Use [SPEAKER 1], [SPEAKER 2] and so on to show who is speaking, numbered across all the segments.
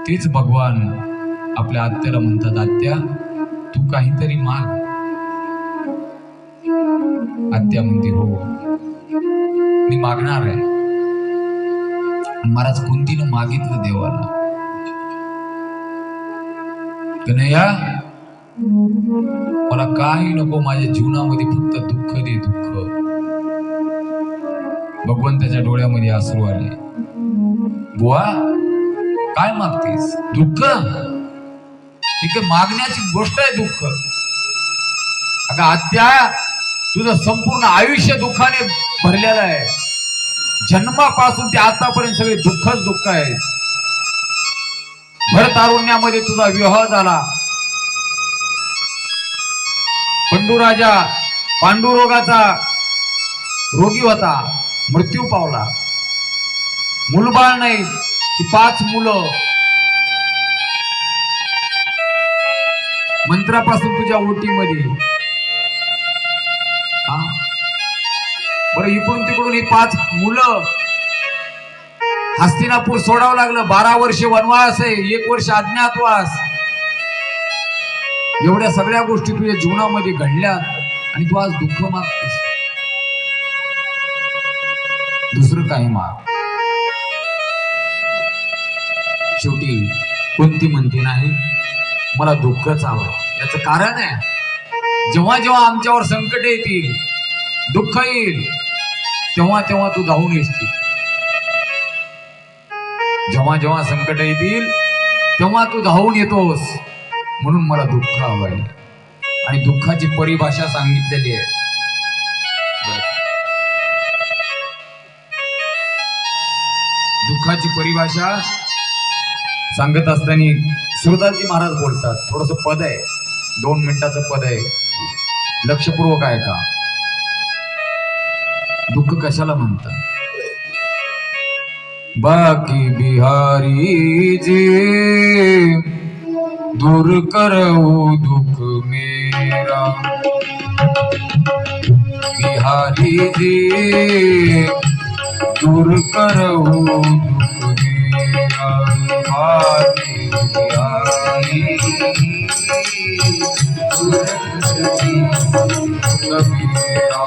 [SPEAKER 1] तेच भगवान आपल्या आत्याला म्हणतात, आत्या तू काहीतरी माग. आत्या म्हणते, हो मी मागणार आहे. महाराज कुंतीनं मागितलं देवाला, कन्हैया मला काही नको, माझ्या जीवनामध्ये फक्त दुःख दे, दुःख. भगवंताच्या डोळ्यामध्ये अश्रू आले. बुवा काय मागतेस? दुःख? ठीक आहे, मागण्याची गोष्ट आहे दुःख. अगं आत्या, तुझं संपूर्ण आयुष्य दुःखाने भरलेलं आहे. जन्मापासून ते आतापर्यंत सगळे दुःखच दुःख आहे. भर तारुण्यामध्ये तुझा विवाह झाला. पंडूराजा पांडुरोगाचा रोगी होता, मृत्यू पावला. मुलबाळ नाही, ती 5 मुलं. मंत्रापासून तुझ्या ओटीमध्ये. बरं, इकडून तिकडून ही 5 मुलं. हस्तिनापूर सोडावं लागलं. 12 वर्ष वनवास आहे, 1 वर्ष अज्ञातवास. एवढ्या सगळ्या गोष्टी तुझ्या जीवनामध्ये घडल्या आणि तू आज दुःख मागतेस. दुसरं काही माग. शेवटी कोणती म्हणते नाही, मला दुःखच हवं. याचं कारण आहे, जेव्हा जेव्हा आमच्यावर संकट येतील, दुःख येईल, तेव्हा तेव्हा तू धावून येशील. जेव्हा जेव्हा संकट येतील तेव्हा तू धावून येतोस. म्हणून मला दुःख हवं आहे. आणि दुःखाची परिभाषा सांगितलेली आहे. दुःखाची परिभाषा सांगत असताना सुरदासजी महाराज बोलतात. थोडस पद आहे, 2 मिनिटाचं पद आहे, लक्षपूर्वक आहे का. दुःख कशाला म्हणतात? बाकी बिहारी जी दूर करो दुख मेरा, बिहारी जी दूर करो दुख मेरा. बाकी बिहारी दूर करो दुख मेरा.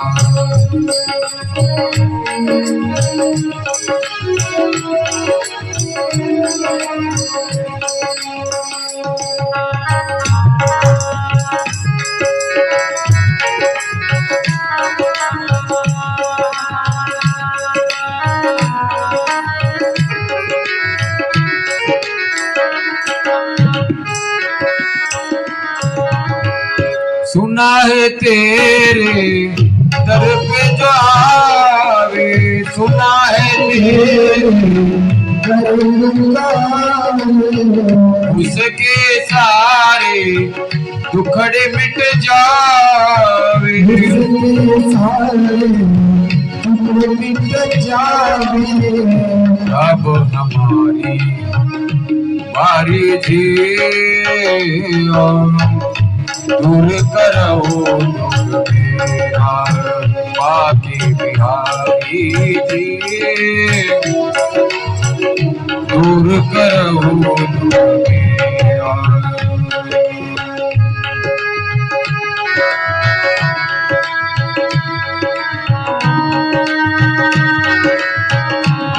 [SPEAKER 1] सुना है तेरे दर पे जो आवे, सुना है तेरे उसके सारे दुखड़े मिट जावे, मिट जावे. अब हमारी बारी जी दूर करो दुख मेरा. बाकी बिहारी जी दूर करो दुख मेरा.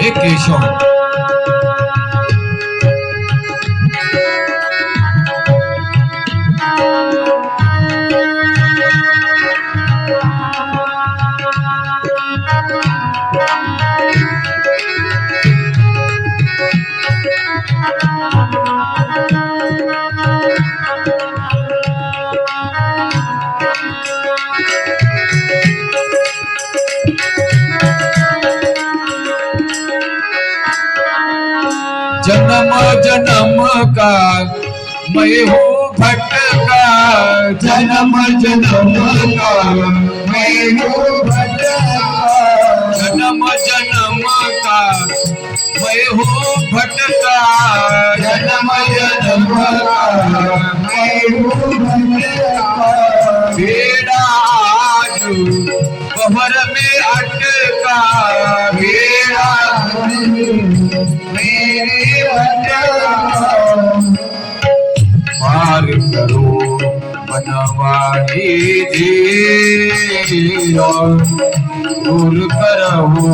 [SPEAKER 1] एक केशव जन्म जन्म का मैं हूँ भटका, जन्म जन्म का मैं हूँ भटका. जन्म जन्म का मैं हूँ भटका, जन्म जन्म का मैं हूँ भटका. बेड़ा आज कमर में अटका, बेड़ा मेरे अटका. बनवारी जीव दूर करहु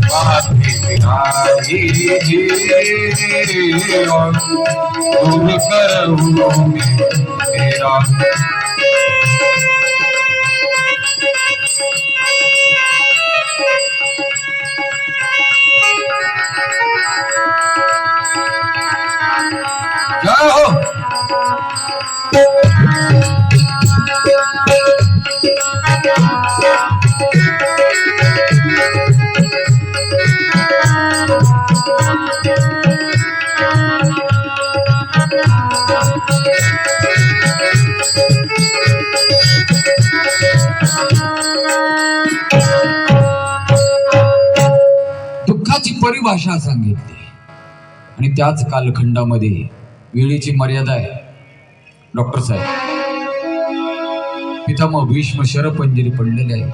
[SPEAKER 1] पापी बिहारी जीव दूर करहु मेरा जाओ दुःखाची परिभाषा सांगितली आणि त्याच कालखंडामध्ये वेळेची मर्यादा आहे. डॉक्टर साहेब पितामह भीष्म शरपंजरी पडलेले आहे.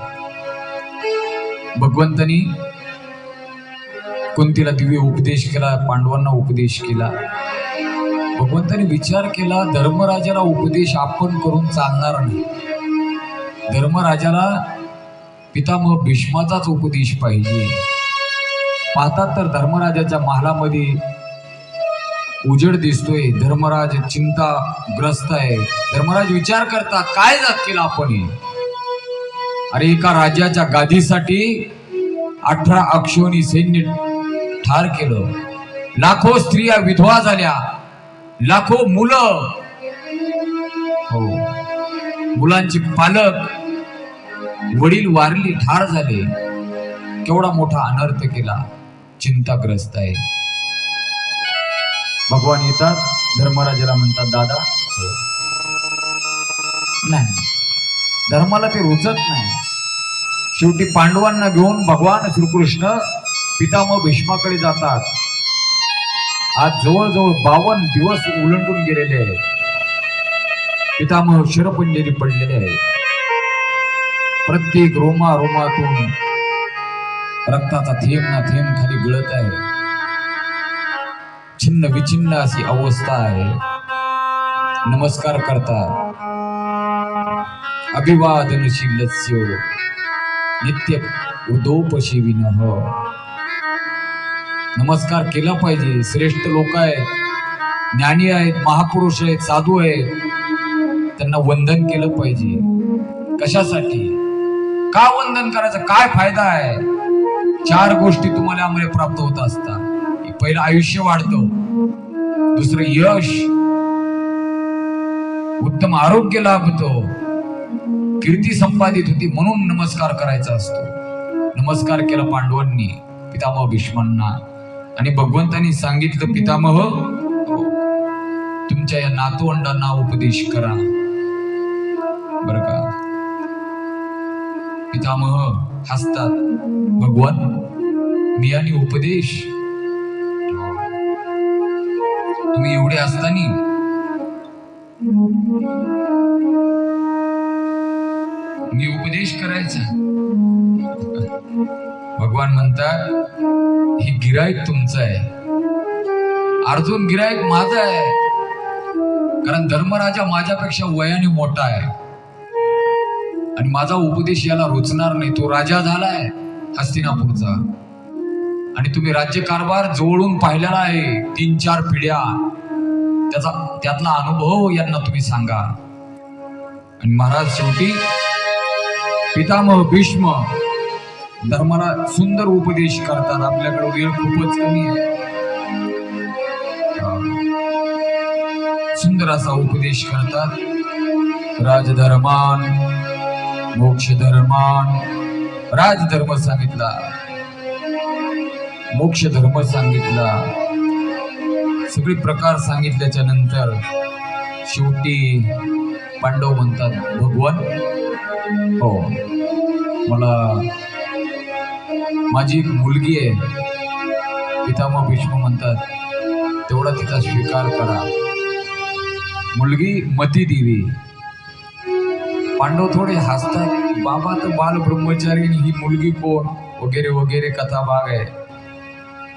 [SPEAKER 1] भगवंतानी कुंतीला दिव्य उपदेश केला, पांडवांना उपदेश केला. भगवंतानी विचार केला धर्मराजाला उपदेश आपण करून चालणार नाही. धर्मराजाला पितामह भीष्माचाच उपदेश पाहिजे. पाहतात तर धर्मराजाच्या महालामध्ये उजेड दिसतोय. धर्मराज चिंताग्रस्त आहे. धर्मराज विचार करतात काय केलं आपण. अरे एका राजाच्या गादीसाठी 18 अक्षोणी सैन्य ठार केलं. लाखो स्त्रिया विधवा झाल्या. लाखो मुलं, हो मुलांचे पालक वडील वारली, ठार झाले. केवढा मोठा अनर्थ केला. चिंताग्रस्त आहे. भगवान येतात धर्मराजाला म्हणतात दादा नाही, धर्माला ते रुचत नाही. शेवटी पांडवांना घेऊन भगवान श्रीकृष्ण पितामह भीष्माकडे जातात. आज जवळजवळ 52 दिवस उलंडून गेलेले आहेत. पितामह शरपंजरी पडलेले आहेत. प्रत्येक रोमातून रक्ताचा थेंब ना थेंब खाली गळत आहे. छिन्न विचिन्न अशी अवस्था आहे. नमस्कार करतात. अभिवादनशीलस्य नित्य उदोपशीविनः. नमस्कार केला पाहिजे. श्रेष्ठ लोक आहेत, ज्ञानी आहेत, महापुरुष आहेत, साधू आहेत, त्यांना वंदन केलं पाहिजे. कशासाठी, का वंदन करायचं, काय फायदा आहे. 4 गोष्टी तुम्हाला आम्हाला प्राप्त होत असतात. पहिलं आयुष्य वाढतं, दुसरं यश, उत्तम आरोग्य लाभतो, कीर्ती संपादित होती. म्हणून नमस्कार करायचा असतो. नमस्कार केला पांडवांनी पितामह भीष्मांना. आणि भगवंतांनी सांगितलं पितामह तुमच्या या नातवंडांना उपदेश करा बर का. पितामह हसतात. भगवान मी आणि उपदेश, तुम्ही एवढे असताना मी उपदेश करायचा. भगवान म्हणतात हे गिराईक तुमचं आहे, अर्जुन गिराईक माझा आहे. कारण धर्मराजा माझ्यापेक्षा वयाने मोठा आहे आणि माझा उपदेश याला रुचणार नाही. तो राजा झालाय हस्तिनापूरचा आणि तुम्ही राज्यकारभार जवळून पाहिलेला आहे 3-4 पिढ्या. त्यातला अनुभव यांना तुम्ही सांगा. आणि महाराज शेवटी पितामह भीष्म धर्माला सुंदर उपदेश करतात. आपल्याकडे वेळ खूपच कमी आहे. सुंदर असा उपदेश करतात. राजधर्मान मोक्ष धर्मान. राजधर्म सांगितला, मोक्ष धर्म सांगितला, सगळे प्रकार सांगितल्याच्या नंतर शेवटी पांडव म्हणतात भगवान हो मला माझी एक मुलगी आहे. पितामह भीष्म म्हणतात तेवढा तिचा स्वीकार करा. मुलगी मती देवी. पांडव थोडे हसतात. बाबा तर बाल ब्रह्मचारी, ही मुलगी कोण वगैरे वगैरे कथा भाग आहे.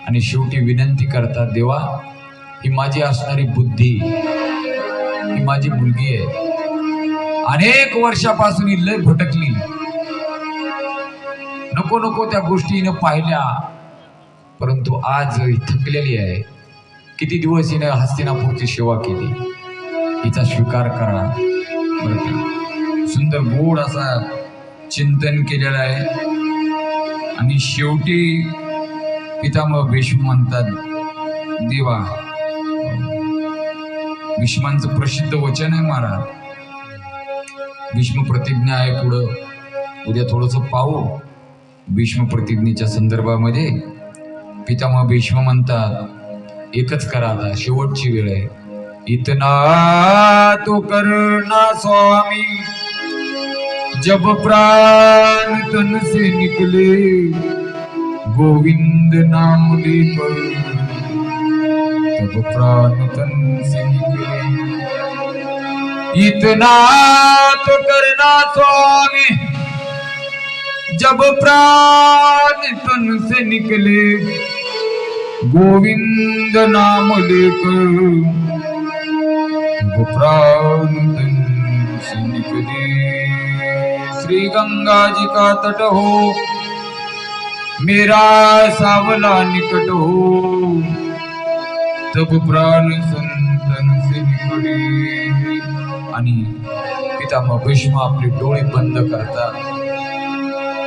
[SPEAKER 1] आणि शेवटी विनंती करतात देवा ही माझी असणारी बुद्धी, ही माझी मुलगी आहे. अनेक वर्षापासून ही लय भटकली, नको नको त्या गोष्टी हिनं पाहिल्या, परंतु आज ही थकलेली आहे. किती दिवस हिनं हस्तिनापूरची सेवा केली, हिचा स्वीकार करा. बरं का, सुंदर गोड असा चिंतन केलेलं आहे. आणि शेवटी पितामह भीष्म म्हणतात, देवा, भीष्मांचं प्रसिद्ध वचन आहे महाराज, भीष्म प्रतिज्ञा आहे. पुढं उद्या थोडंसं पाहू. भीष्म प्रतिज्ञेच्या संदर्भामध्ये पितामह भीष्म म्हणतात, एकच करा आता, शेवटची वेळ आहे. इतना तो करना स्वामी, जब प्राण तन से निकले, गोविंद नाम लेकर तब प्राण तन से निकले. इतना तो करना स्वामी, जब प्राण तन से निकले, गोविंद नाम लेकर तब प्राण तन से निकले. श्री गंगा जी का तट हो, मेरा सावला निकट हो, तब प्राण संतन से निकले. आणि पितामह भीष्म आपले डोळे बंद करतात.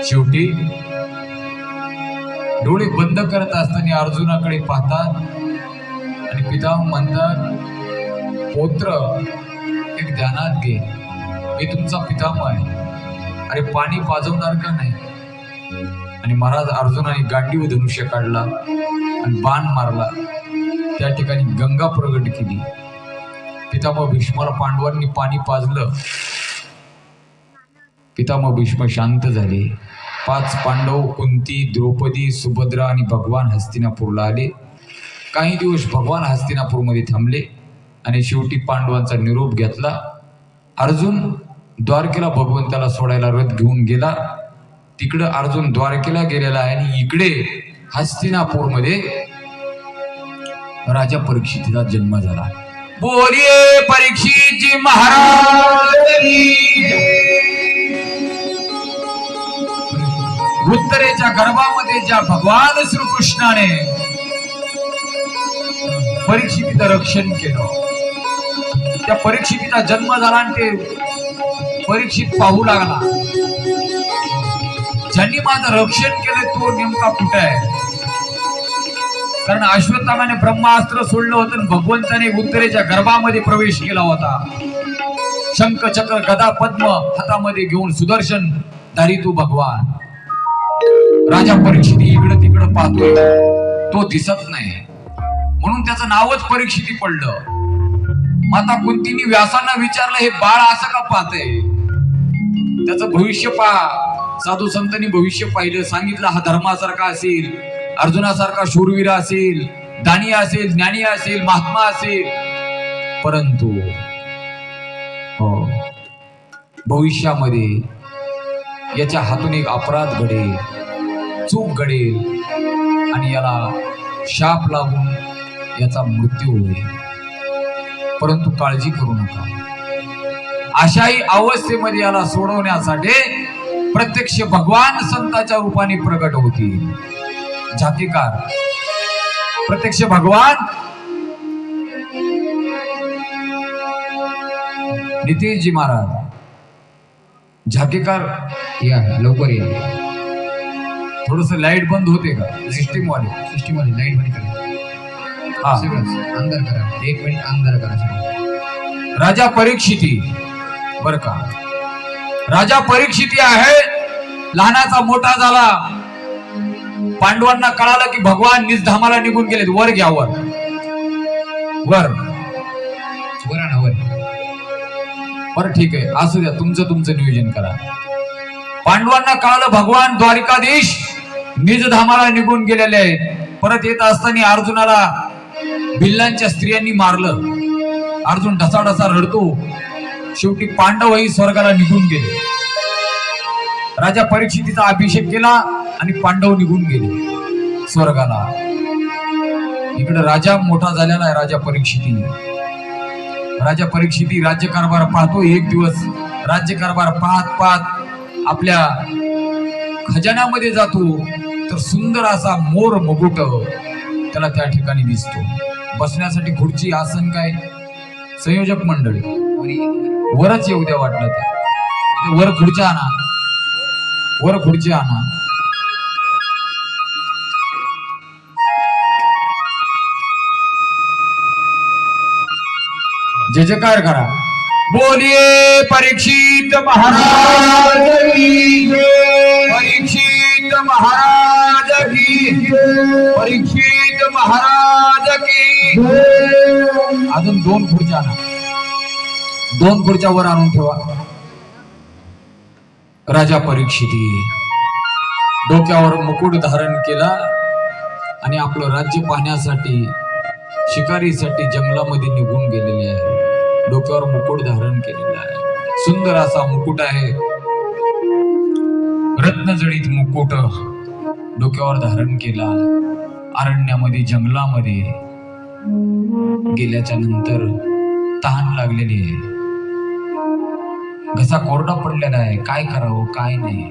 [SPEAKER 1] शेवटी डोळे बंद करत असताना अर्जुनाकडे पाहतात आणि पितामह म्हणतात, पौत्र, एक ध्यानात घे, मी तुमचा पितामह आहे. अरे पाणी पाजवणार का नाही? आणि महाराज अर्जुनाने गांडीव धनुष्य काढला आणि बाण मारला. त्या ठिकाणी गंगा प्रगट केली. पितामह भीष्माला पांडवांनी पाणी पाजलं. पितामह भीष्म शांत झाले. 5 पांडव, कुंती, द्रौपदी, सुभद्रा आणि भगवान हस्तिनापूरला आले. काही दिवस भगवान हस्तिनापूरमध्ये थांबले आणि शेवटी पांडवांचा निरोप घेतला. अर्जुन द्वारकेला भगवंताला सोडायला रथ घेऊन गेला. तिकडं अर्जुन द्वारकेला गेलेला आहे आणि इकडे हस्तिनापूरमध्ये राजा परीक्षितीचा जन्म झाला. बोलिये परीक्षितजी महाराज की. उत्तरेच्या गर्भामध्ये ज्या भगवान श्रीकृष्णाने परीक्षितीचं रक्षण केलं, त्या परीक्षितीचा जन्म झाला आणि ते परीक्षित पाहू लागला, ज्यांनी माझं रक्षण केलं तो नेमका कुठे आहे? कारण अश्वत्थामाने ब्रह्मास्त्र सोडलं होतं आणि भगवंताने उत्तरेच्या गर्भामध्ये प्रवेश केला होता. शंख, चक्र, गदा, पद्म हातामध्ये घेऊन सुदर्शन धारी तो भगवान. राजा परीक्षिती इकडं तिकडं पाहतोय, तो दिसत नाही, म्हणून त्याचं नावच परीक्षिती पडलं. माता कुंतीने व्यासांना विचारलं, हे बाळ असं का पाहतंय? त्याचं भविष्य पहा. साधू संतांनी भविष्य पाहिलं, सांगितलं हा धर्मासारखा असेल, अर्जुनासारखा शूरवीर असेल, दानी असेल, ज्ञानी असेल, महात्मा असेल. परंतु भविष्यामध्ये याच्या हातून एक अपराध घडेल, चूक घडेल आणि याला शाप लागून याचा मृत्यू होईल. परंतु काळजी करू नका, अशाही अवस्थेमध्ये याला सोडवण्यासाठी प्रत्यक्ष भगवान संतांच्या रूपाने प्रगट होतील. झाकीकार प्रत्यक्ष भगवान. नितीशजी महाराज, झाकीकार या, लवकर या. थोडस लाईट बंद होते का? सिस्टीम वाले लाईट बंद करा. हा, अंधार करा, 1 मिनिट अंधार करा. राजा परीक्षिती बर का, राजा परीक्षिती आहे. लहानाचा मोठा झाला. पांडवांना कळालं की भगवान निजधामाला निघून गेलेत. वर घ्या, वर वर वर. बरं ठीक आहे, असू द्या, तुमचं नियोजन करा. पांडवांना कळालं भगवान द्वारिकाधीश निजधामाला निघून गेलेले आहेत. परत येत असताना अर्जुनाला भिल्लांच्या स्त्रियांनी मारलं. अर्जुन ढसाढसा रडतो. शेवटी पांडवही स्वर्गाला निघून गेले. राजा परीक्षितीचा अभिषेक केला आणि पांडव निघून गेले स्वर्गाला. इकडे राजा मोठा झालेला आहे, राजा परीक्षिती. राजा परीक्षिती राज्यकारभार पाहतो. एक दिवस राज्यकारभार पाहत पाहत आपल्या खजान्यामध्ये जातो, तर सुंदर असा मोर मुकुट त्याला त्या ठिकाणी दिसतो. बसण्यासाठी खुर्ची, आसन काय, संयोजक मंडळी वरच येऊ द्या वाटलं तर वर खुर्च्या आणा, वर खुर्ची आणा. जय जयकार करा. बोलिए परीक्षित महाराज की जय, परीक्षित महाराज की जय, परीक्षित महाराज की जय. अजून 2 खुर्च्या आणा, 2 खुर्च्या वर आणून ठेवा. राजा परीक्षिती डोक्यावर मुकुट धारण केला आणि आपलं राज्य पाहण्यासाठी शिकारीसाठी जंगलामध्ये निघून गेलेले आहे. डोक्यावर मुकुट धारण केलेला आहे, सुंदर असा मुकुट आहे, रत्नजडित मुकुट डोक्यावर धारण केला. अरण्यामध्ये जंगलामध्ये गेल्याच्या नंतर तहान लागलेली आहे, घसा कोरडा पडलेला आहे, काय करावं काय नाही.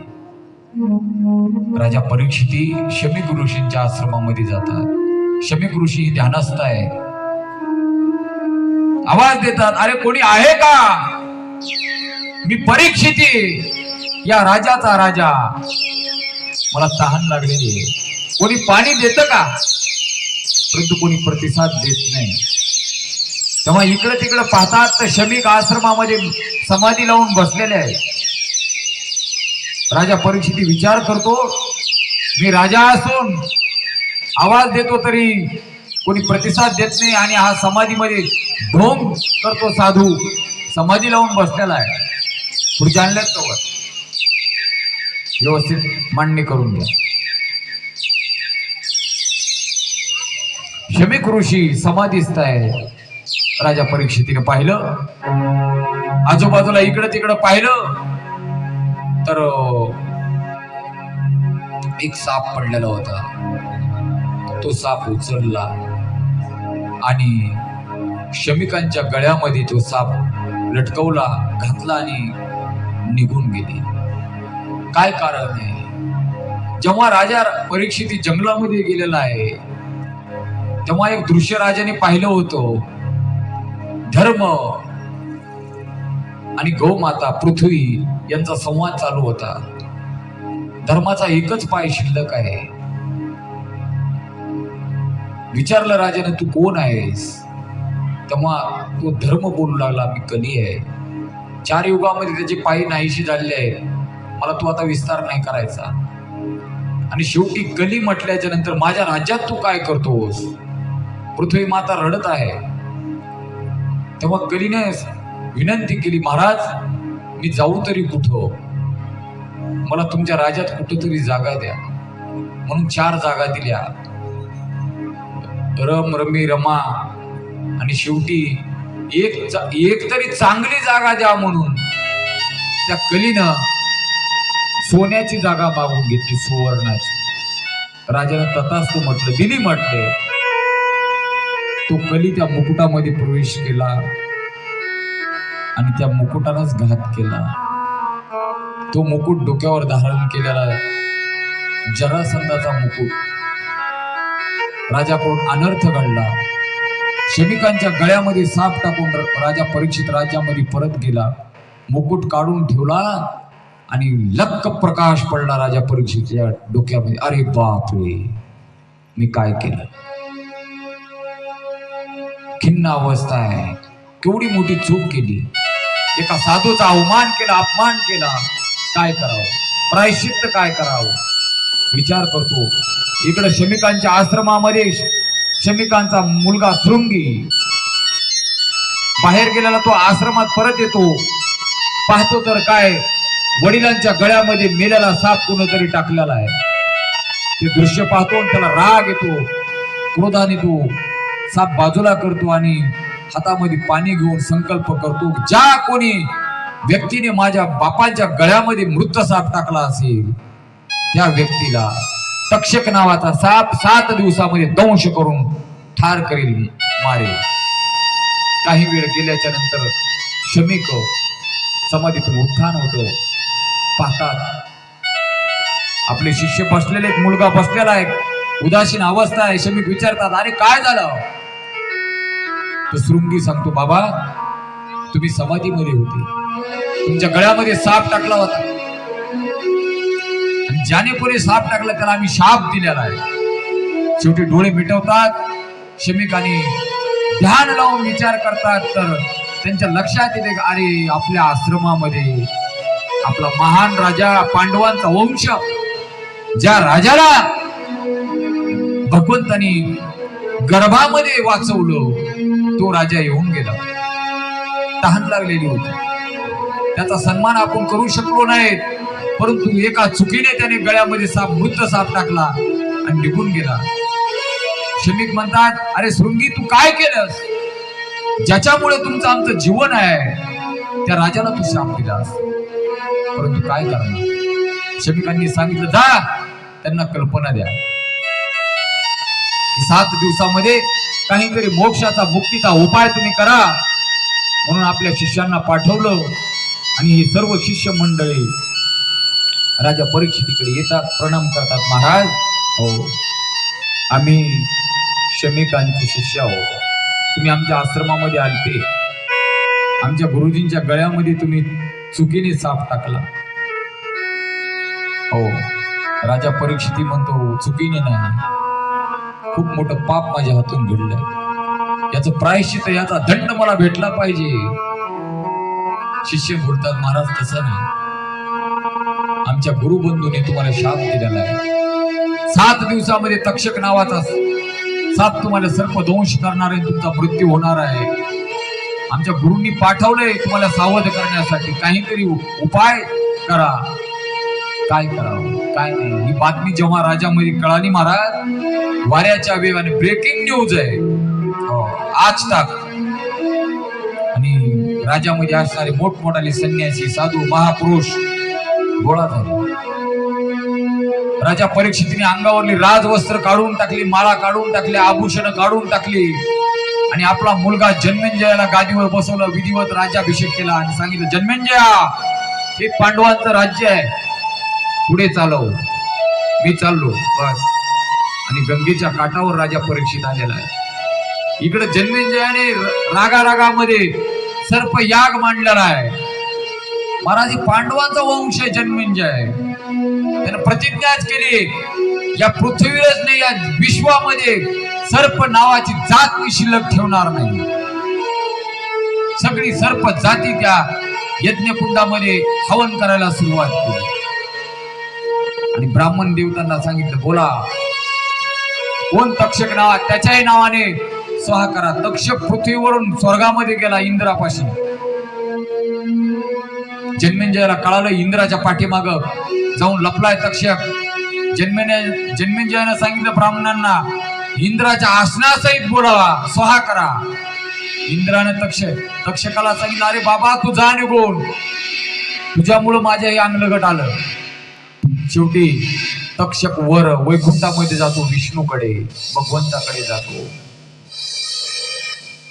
[SPEAKER 1] राजा परीक्षिती शमीक ऋषींच्या आश्रमामध्ये जातात. शमीक ऋषी ध्यानस्थ आहे, आवाज देतात, अरे कोणी आहे का? मी परीक्षिती, या राजाचा राजा, मला तहान लागलेली आहे, कोणी पाणी देतं का? परंतु कोणी प्रतिसाद देत नाही. तेव्हा इकडे तिकडे पाहतात तर शमीक आश्रमामध्ये समाधी लावून बसलेले आहे. राजा परीक्षिती विचार करतो, मी राजा असून आवाज देतो तरी कोणी प्रतिसाद देत नाही, आणि हा समाधीमध्ये ढोंग करतो साधू, समाधी लावून बसलेला आहे. पुढच्या आणल्यात कवर व्यवस्थित मांडणी करून घ्या. शमीक ऋषी समाधीस्थ आहे. राजा परीक्षितीने पाहिलं, आजूबाजूला इकडे तिकडे पाहिलं तर एक साप पडलेला होता. तो साप उचलला आणि शमिकांच्या गळ्यामध्ये तो साप लटकवला, घातला आणि निघून गेले. काय कारण आहे? जेव्हा राजा परीक्षिती जंगलामध्ये गेलेला आहे तेव्हा एक दृश्य राजाने पाहिलं होतं. धर्म आणि गौमाता पृथ्वी यांचा संवाद चालू होता. धर्माचा एकच पाय शिल्लक आहे. विचारलं राजाने, तू कोण आहेस? तेव्हा तो धर्म बोलू लागला, मी कली आहे. 4 युगामध्ये त्याचे पाय नाहीशी झालेले आहेत, मला तू आता विस्तार नाही करायचा. आणि शेवटी कली म्हटल्याच्या नंतर माझ्या राज्यात तू काय करतोस? पृथ्वी माता रडत आहे. तेव्हा कलीने विनंती केली, महाराज मी जाऊ तरी कुठं? मला तुमच्या राज्यात कुठंतरी जागा द्या. म्हणून 4 जागा दिल्या, रम रमी रमा, आणि शेवटी एक तरी चांगली जागा द्या म्हणून त्या कलीनं सोन्याची जागा मागून घेतली, सुवर्णाची. राजाने तथास्तु म्हटलं, दिली म्हटले. तो कली त्या मुकुटामध्ये प्रवेश केला आणि त्या मुकुटानंच घात केला. तो मुकुट डोक्यावर धारण केलेला जरासंधाचा मुकुट राजाकडून अनर्थ घडला. शमिकांच्या गळ्यामध्ये साप टाकून राजा परीक्षित राज्यामध्ये परत गेला. मुकुट काढून ठेवला आणि लक्क प्रकाश पडला राजा परीक्षितच्या डोक्यामध्ये. अरे बापरे, मी काय केलं? खिन्न अवस्था आहे, केवढी मोठी चूक केली. एका साधूचा अवमान केला, अपमान केला. काय करावं? प्रायश्चित्त काय करावं? विचार करतो. इकडे शमिकांच्या आश्रमामध्ये शमिकांचा मुलगा शृंगी बाहेर गेलेला, तो आश्रमात परत येतो. पाहतो तर काय, वडिलांच्या गळ्यामध्ये मेलेला साप कोणतरी टाकलेला आहे. ते दृश्य पाहतो आणि त्याला राग येतो. क्रोधाने तो साप बाजूला करतो आणि हातामध्ये पाणी घेऊन संकल्प करतो, ज्या कोणी व्यक्तीने माझ्या बापांच्या गळ्यामध्ये मृत साप टाकला असेल त्या व्यक्तीला तक्षक नावाचा साप 7 दिवसामध्ये दंश करून ठार करील, मारेल. काही वेळ गेल्याच्या नंतर शमीक समाधीतून उत्थान होतो. पाहतात आपले शिष्य बसलेले, एक मुलगा बसलेला आहे, उदासीन अवस्था आहे. शमीक विचारतात, अरे काय झालं? तो शृंगी सांगतो, बाबा तुम्ही समाधीमध्ये होते, तुमच्या गळ्यामध्ये साप टाकला होता, आणि ज्याने कोणी साप टाकला त्याला आम्ही शाप दिलेला आहे. शेवटी डोळे मिटवतात शमीक आणि ध्यान लावून विचार करतात. तर त्यांच्या लक्षात येते, अरे आपल्या आश्रमामध्ये आपला महान राजा, पांडवांचा वंश, ज्या राजाला भगवंतानी गर्भामध्ये वाचवलं, तो राजा येऊन गेला. तहान लागलेली होती, त्याचा सन्मान आपण करू शकलो नाहीत, परंतु एका चुकीने त्याने गळ्यामध्ये मृत साप टाकला आणि निघून गेला. शमीक म्हणतात, अरे शृंगी तू काय केलंस? ज्याच्यामुळे तुमचं आमचं जीवन आहे त्या राजाला तू शाप दिलास, परंतु काय करणार? शमीकांनी सांगितलं, जा त्यांना कल्पना द्या की 7 दिवसामध्ये काहीतरी मोक्षाचा, मुक्तीचा उपाय तुम्ही करा. म्हणून आपल्या शिष्यांना पाठवलं आणि ही सर्व शिष्य मंडळी राजा परीक्षितीकडे येतात, प्रणाम करतात. महाराज, हो आम्ही शमीकांचे शिष्य आहोत, तुम्ही आमच्या आश्रमामध्ये आलते, आमच्या गुरुजींच्या गळ्यामध्ये तुम्ही चुकीने साप टाकला. हो. राजा परीक्षिती म्हणतो, चुकीने नाही, खूप मोठं पाप माझ्या हातून घडलंय, याचं प्रायश्चित, याचा दंड मला भेटला पाहिजे. शिष्य बोलतात, महाराज तसं नाही, आमच्या गुरुबंधूने तुम्हाला शाप दिलेला आहे. 7 दिवसामध्ये तक्षक नावाचा साप तुम्हाला सर्पदंश करणार आहे, तुमचा मृत्यू होणार आहे. आमच्या गुरूंनी पाठवलंय तुम्हाला सावध करण्यासाठी, काहीतरी उपाय करा. काय करावं काय नाही, ही बातमी जेव्हा राजामध्ये कळाली, महाराज वाऱ्याच्या वेगाने ब्रेकिंग न्यूज आहे, आज तक, आणि राजामध्ये असणारे मोठमोठाले संन्यासी, साधू, महापुरुष गोळा झाले. राजा परीक्षितीने अंगावरली राजवस्त्र काढून टाकली, माळा काढून टाकल्या, आभूषण काढून टाकली, आणि आपला मुलगा जन्मेंजयाला गादीवर बसवलं, विधिवत राज्याभिषेक केला आणि सांगितलं, जन्मेंजया हे पांडवांचं राज्य आहे, पुढे चालव, मी चाललो बस. आणि गंगेच्या काठावर राजा परीक्षित आलेला आहे. इकडे जन्मेंजयाने रागारागामध्ये सर्प याग मांडलेला आहे. महाराज पांडवांचा वंश आहे जन्मेंजय, त्याने प्रतिज्ञाच केली, या पृथ्वीवरच नाही या विश्वामध्ये सर्प नावाची जात मी शिल्लक ठेवणार नाही. सगळी सर्प जाती त्या यज्ञकुंडामध्ये हवन करायला सुरुवात केली आणि ब्राह्मण देवतांना सांगितलं, बोला कोण तक्षक नावा, त्याच्याही नावाने स्वाहा करा. तक्षक पृथ्वीवरून स्वर्गामध्ये गेला इंद्रापाशी. जन्मेंजयाला कळालं, इंद्राच्या पाठीमाग जाऊन लपलाय तक्षक. जन्मेंजयानं सांगितलं ब्राह्मणांना, इंद्राच्या आसनासहित बोलावा, स्वाहा करा. इंद्राने तक्षकाला सांगितलं, अरे बाबा तू जा निघून, तुझ्यामुळं माझ्या हे अंगलगट आलं. शेवटी तक्षक वर वैकुंठामध्ये जातो, विष्णूकडे, भगवंताकडे जातो.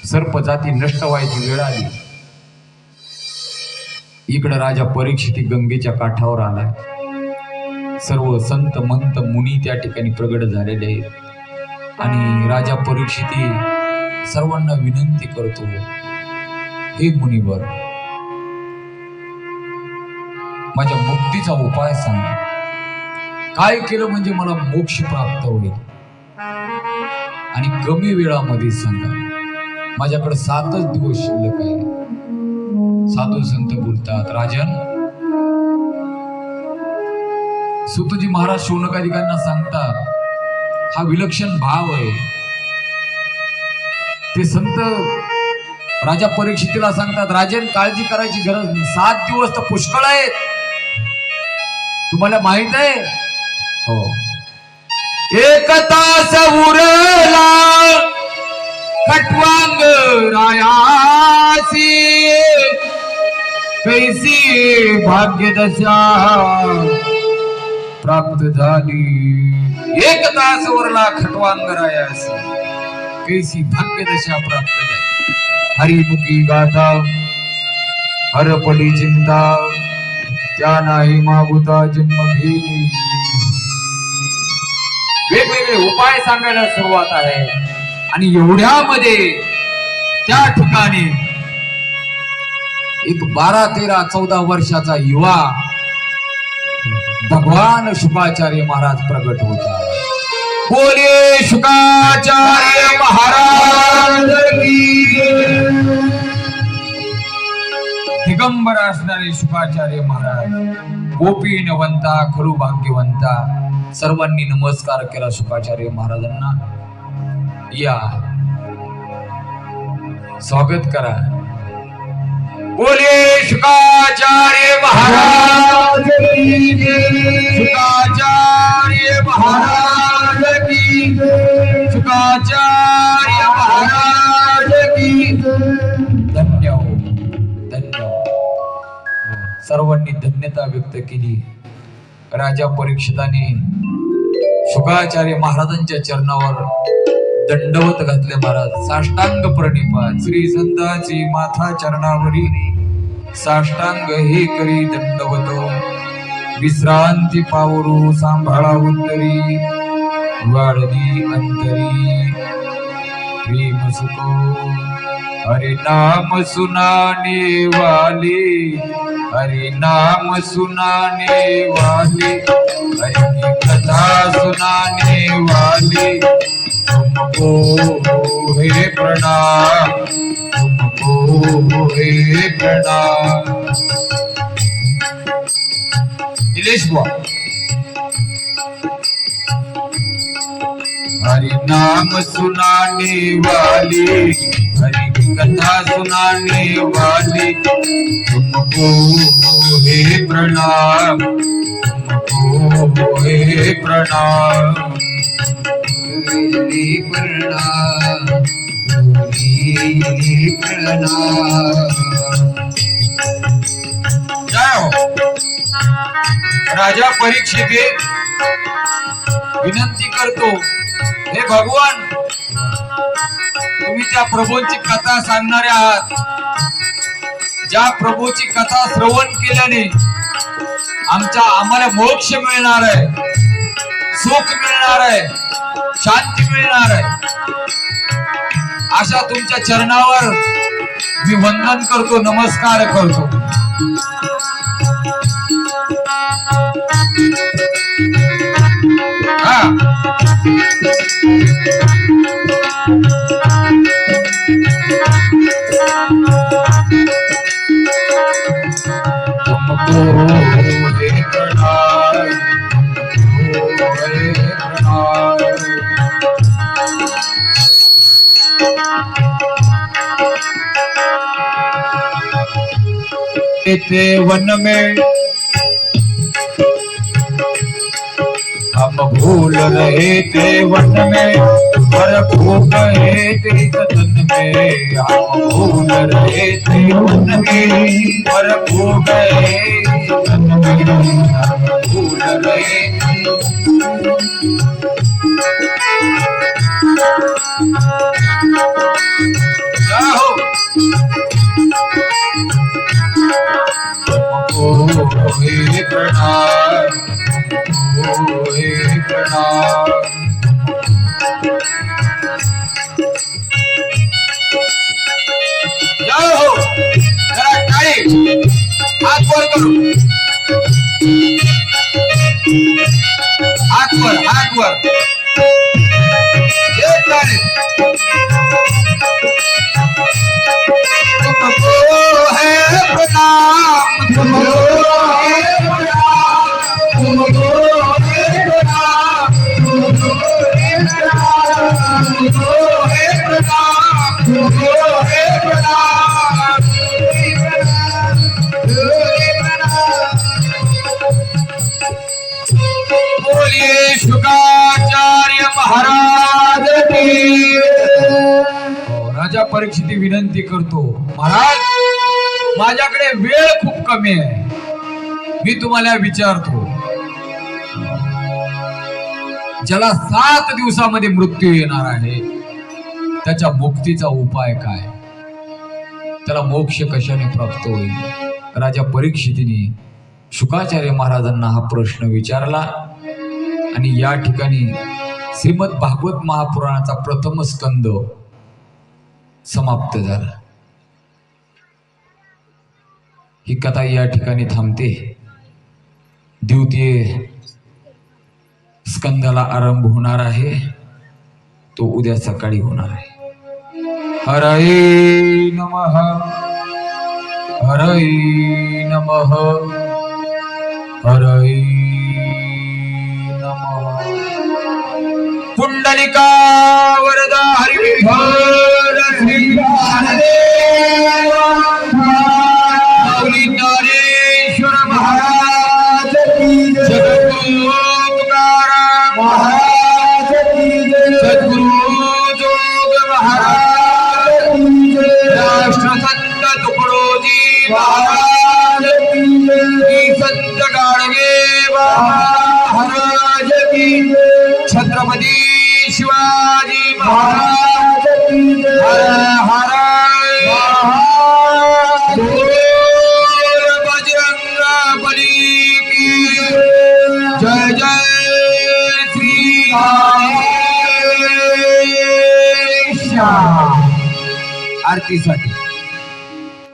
[SPEAKER 1] सर्प जाती नष्ट व्हायची वेळ आली. इकडे राजा परीक्षिती गंगेच्या काठावर आलाय. सर्व संत मंत मुनी त्या ठिकाणी प्रगट झालेले आहेत आणि राजा परीक्षिती सर्वांना विनंती करतो, हे मुनिवर, माझ्या मुक्तीचा उपाय सांगा. काय केलं म्हणजे मला मोक्ष प्राप्त होईल आणि कमी वेळामध्ये सांगा. माझ्याकडे 7च दिवस शिल्लक आहे. साधू संत बोलतात, राजन, सुतजी महाराज शौनकादिकांना सांगतात, हा विलक्षण भाव आहे. ते संत राजा परीक्षितीला सांगतात, राजन काळजी करायची गरज नाही, 7 दिवस तर पुष्कळ आहेत, तुम्हाला माहित आहे. हो, 1 तास उरला खटवांग रायासी, कैसी भाग्यदशा प्राप्त झाली. 1 तास उरला खटवांग रायासी, कैसी भाग्य दशा प्राप्त झाली. हरिमुखी गाथा हरपडी चिंता त्या नाही मागुता जन्म घेई. वेगवेगळे उपाय सांगायला सुरुवात आहे आणि एवढ्यामध्ये त्या ठिकाणी एक 12, 13, 14 वर्षाचा युवा भगवान शुकाचार्य महाराज प्रकट होता. बोले शुकाचार्य महाराज की जय. दिगंबर असणारे शुकाचार्य महाराज गोपीनवंता खरू भाग्यवंता सर्वांनी नमस्कार केला शुकाचार्य महाराजांना. या स्वागत करा. बोले शुकाचार्य महाराज की जय. शुकाचार्य महाराज की जय. शुकाचार्य महाराज की जय. धन्य हो, धन्य हो. सर्वांनी धन्यता व्यक्त केली. राजा परीक्षिताने शुकाचार्य महाराजांच्या चरणावर दंडवत घातले. महाराज साष्टांग प्रणिपात श्री संताची माथा चरणावरी साष्टांग हे करी दंडवत. विश्रांती पावरू सांभाळा उत्तरी वाढली अंतरी. प्रेम सुखो हरि नाम सुनाने वाले, हरि नाम सुनाने वाले, हरि की कथा सुनाने वाले. तुमको हे प्रणाम, तुमको हे प्रणाम. नीलेश बुआ. हरि नाम सुनाने वाले, हरि की कथा सुनाने वाले. तुमको हे प्रणाम, तुमको हे प्रणाम. प्रणाम प्रणाम. जय हो. राजा परीक्षिते विनंती करतो, हे भगवान तुम्ही त्या प्रभूंची कथा सांगणारे आहात. ज्या प्रभूची कथा श्रवण केल्याने आम्हाला मोक्ष मिळणार आहे, सुख मिळणार आहे, शांती मिळणार आहे. अशा तुमच्या चरणावर मी वंदन करतो, नमस्कार करतो. तुमको हे प्रणाम, तुमको हे प्रणाम. ते वन में हम भूल रहे थे, वन में पर खो गए थे सदन में. हम भूल रहे थे वन में पर खो गए सदन में. हम भूल रहे जाओ. तुमको हे प्रणाम, तुमको हे प्रणाम. जाओ जरा टाळी हात वर करू. हात वर, हात वर. एक टाळी. तुमको है प्रणाम, तुमको है प्रणाम, तुमको है प्रणाम, तुमको है प्रणाम, तुमको है प्रणाम, तुमको है प्रणाम. बोलिए शुकाचार्य महाराज की. राजा परीक्षित विनंती करतो, महाराज माझ्याकडे वेळ खूप कमी आहे. मी तुम्हाला विचारतो, ज्याला 7 दिवसामध्ये मृत्यू येणार आहे त्याच्या मुक्तीचा उपाय काय, त्याला मोक्ष कशाने प्राप्त होईल। राजा परीक्षितीने शुकाचार्य महाराजांना हा प्रश्न विचारला आणि या ठिकाणी श्रीमद भागवत महापुराणाचा प्रथम स्कंद समाप्त झाला। ही कथा या ठिकाणी थांबते। द्वितीय स्कंदाला आरंभ होणार आहे, तो उद्या सकाळी होणार आहे। हरये नमः, हरये नमः, हरये नमः। पुंडलिका वरदा हरिहर श्री महादेव ज्ञानेश्वर महाराज की जय, जगद्गुरु तुकाराम महाराज की जय, सद्गुरु जोग महाराज की जय, राष्ट्रसंत तुकडोजी महाराज की जय, संत गाडगे महाराज की जय, छत्रपती शिवाजी महाराज की जय, हर हर जय जय श्री गणेश। आरतीसाठी